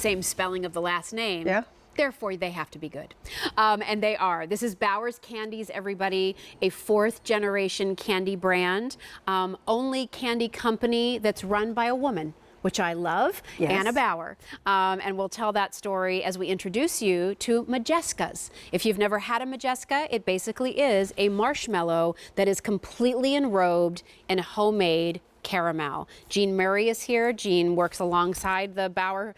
same spelling of the last name. Yeah. Therefore, they have to be good. And they are. This is Bauer's Candies, everybody, a 4th generation candy brand. Only candy company that's run by a woman, which I love, Anna Bauer. And we'll tell that story as we introduce you to Modjeskas. If you've never had a Modjeska, it basically is a marshmallow that is completely enrobed in homemade caramel. Jean Murray is here. Jean works alongside the Bauer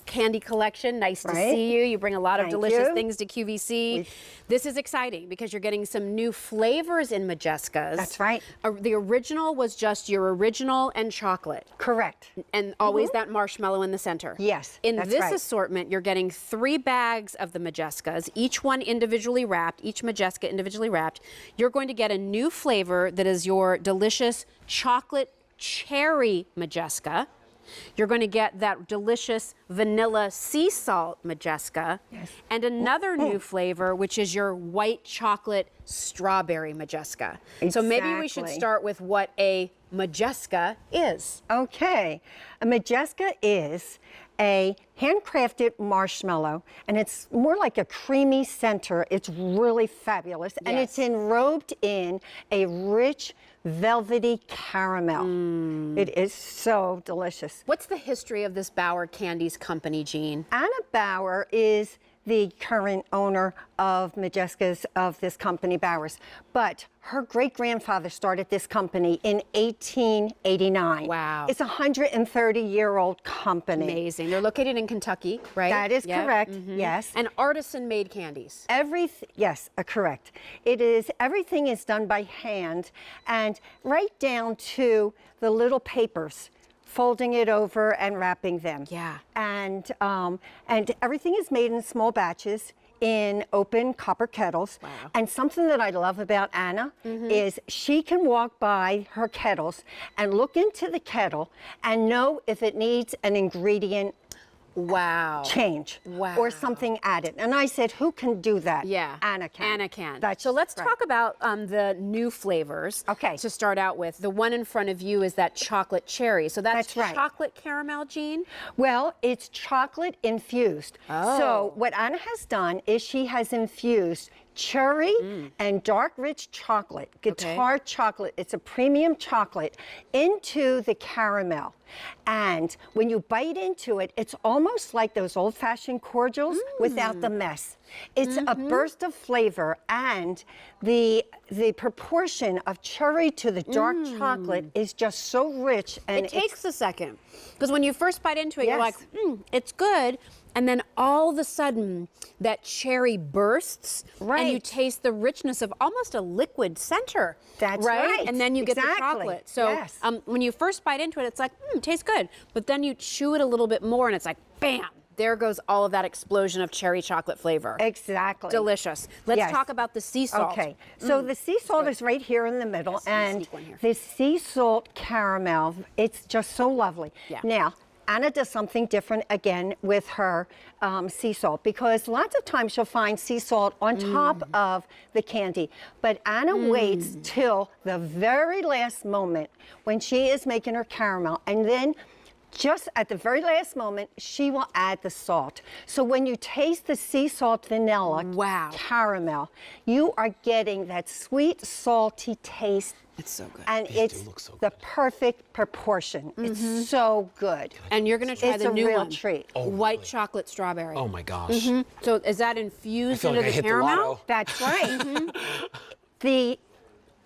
candy collection. Nice to see you. You bring a lot of delicious things to QVC. This is exciting because you're getting some new flavors in Modjeskas. That's right. The original was just your original and chocolate. Correct. And always that marshmallow in the center. Yes, In that's this right. assortment, you're getting 3 bags of the Modjeskas, each one individually wrapped, each Modjeska individually wrapped. You're going to get a new flavor that is your delicious chocolate cherry Modjeska. You're going to get that delicious vanilla sea salt Modjeska, and another new flavor, which is your white chocolate strawberry Modjeska. So maybe we should start with what a Modjeska is. Okay, a Modjeska is a handcrafted marshmallow, and it's more like a creamy center. It's really fabulous, and it's enrobed in a rich, velvety caramel. It is so delicious. What's the history of this Bauer Candies company, Jean? Anna Bauer is the current owner of Modjeskas, of this company, Bauer's. But her great-grandfather started this company in 1889. Wow. It's a 130-year-old company. Amazing. They're located in Kentucky, right? That is correct, yes. And artisan-made candies. Yes, correct. It is, everything is done by hand, and right down to the little papers, folding it over and wrapping them. Yeah. And everything is made in small batches in open copper kettles. Wow. And something that I love about Anna is she can walk by her kettles and look into the kettle and know if it needs an ingredient change or something added. And I said, who can do that? Yeah. Anna can. Anna can. That's so let's talk about the new flavors. Okay. To start out with, the one in front of you is that chocolate cherry. So that's chocolate caramel, Jean? Well, it's chocolate infused. So what Anna has done is she has infused cherry and dark rich chocolate, guitar chocolate, it's a premium chocolate, into the caramel. And when you bite into it, it's almost like those old-fashioned cordials without the mess. It's a burst of flavor, and the proportion of cherry to the dark chocolate is just so rich. And it takes a second, because when you first bite into it, you're like, it's good. And then all of a sudden, that cherry bursts, and you taste the richness of almost a liquid center. That's right. And then you get the chocolate. So when you first bite into it, it's like, it tastes good. But then you chew it a little bit more, and it's like, bam, there goes all of that explosion of cherry chocolate flavor. Exactly. Delicious. Let's talk about the sea salt. Okay, so the sea salt is right here in the middle, and the sea salt caramel, it's just so lovely. Now, Anna does something different again with her sea salt, because lots of times you'll find sea salt on top of the candy, but Anna waits till the very last moment when she is making her caramel, and then just at the very last moment, she will add the salt. So when you taste the sea salt vanilla caramel, you are getting that sweet, salty taste. It's so good. And it's the perfect proportion. It's so good. And you're going to try the new one. It's a real treat. White chocolate strawberry. Oh my gosh. So is that infused into the hit caramel? the lotto. That's right.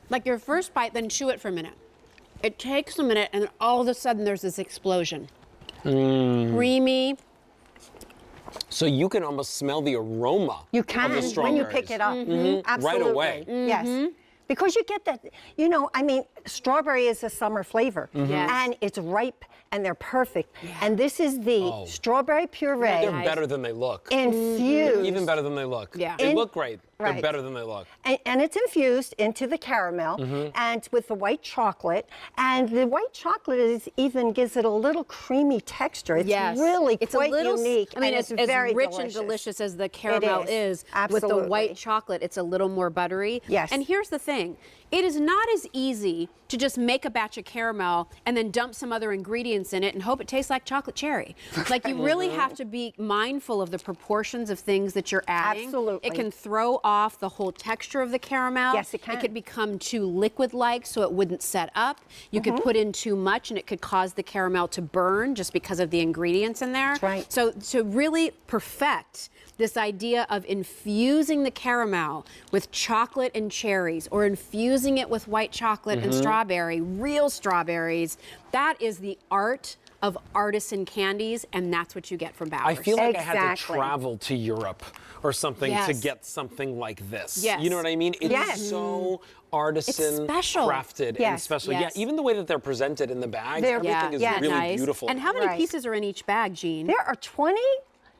Like your first bite, then chew it for a minute. It takes a minute, and then all of a sudden there's this explosion. Creamy. So you can almost smell the aroma. You can of the when you pick it up. Absolutely. Right away. Yes. Because you get that, you know, I mean, strawberry is a summer flavor. And it's ripe, and they're perfect. And this is the strawberry puree. They're better than they look. Infused. Even better than they look. Yeah. They look great. Right. They're better than they look. And it's infused into the caramel and with the white chocolate. And the white chocolate even gives it a little creamy texture. It's really quite unique. I mean, it's as very rich delicious. and delicious as the caramel is, with the white chocolate, it's a little more buttery. Yes. And here's the thing. It is not as easy to just make a batch of caramel and then dump some other ingredients in it and hope it tastes like chocolate cherry. Like, you really have to be mindful of the proportions of things that you're adding. Absolutely. It can throw off the whole texture of the caramel. Yes, it can. It could become too liquid-like, so it wouldn't set up. You could put in too much and it could cause the caramel to burn just because of the ingredients in there. That's right. So to really perfect this idea of infusing the caramel with chocolate and cherries, or infusing it with white chocolate and strawberry, real strawberries, that is the art of artisan candies, and that's what you get from Bauer. I feel like I had to travel to Europe or something to get something like this. Yes. You know what I mean? It's so artisan, crafted, and special. Yes. Yeah, even the way that they're presented in the bags, everything is really beautiful. And how many pieces are in each bag, Jean? There are 20.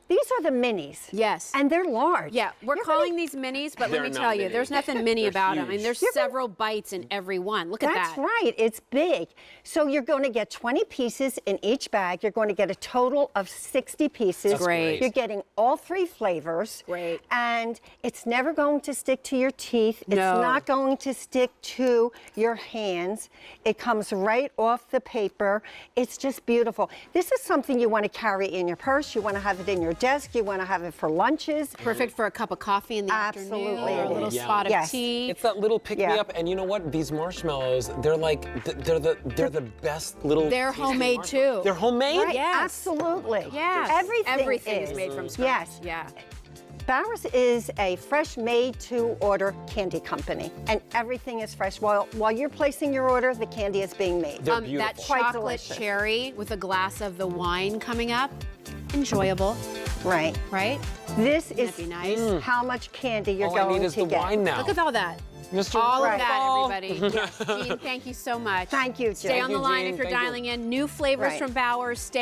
These are the minis. Yes. And they're large. Yeah, we're calling these minis, but let me tell you, there's nothing mini about them. I mean, there's several bites in every one. Look at that. That's right. It's big. So you're going to get 20 pieces in each bag. You're going to get a total of 60 pieces. That's great. You're getting all 3 flavors. Great. And it's never going to stick to your teeth. It's not going to stick to your hands. It comes right off the paper. It's just beautiful. This is something you want to carry in your purse. You want to have it in your desk. You want to have it for lunches. Perfect for a cup of coffee in the afternoon, or a little spot of tea. It's that little pick-me-up, and you know what? These marshmallows, they're like, they're the best little. They're homemade too. They're homemade? Right, absolutely. Yes. Everything is made from scratch. Yes. Yeah. Bauer's is a fresh made-to-order candy company, and everything is fresh. While you're placing your order, the candy is being made. They're beautiful. That chocolate cherry with a glass of the wine coming up, enjoyable. Right. Right? This Wouldn't that be nice? is how much candy you're All going I need is to the get. wine now. Look at all that. Mr. All of Right. that, everybody. Yes, Jean, thank you so much. Thank you, Jill. Stay on the Thank you, line Jean. if you're Thank you. dialing in. New flavors Right. from Bauer. Stay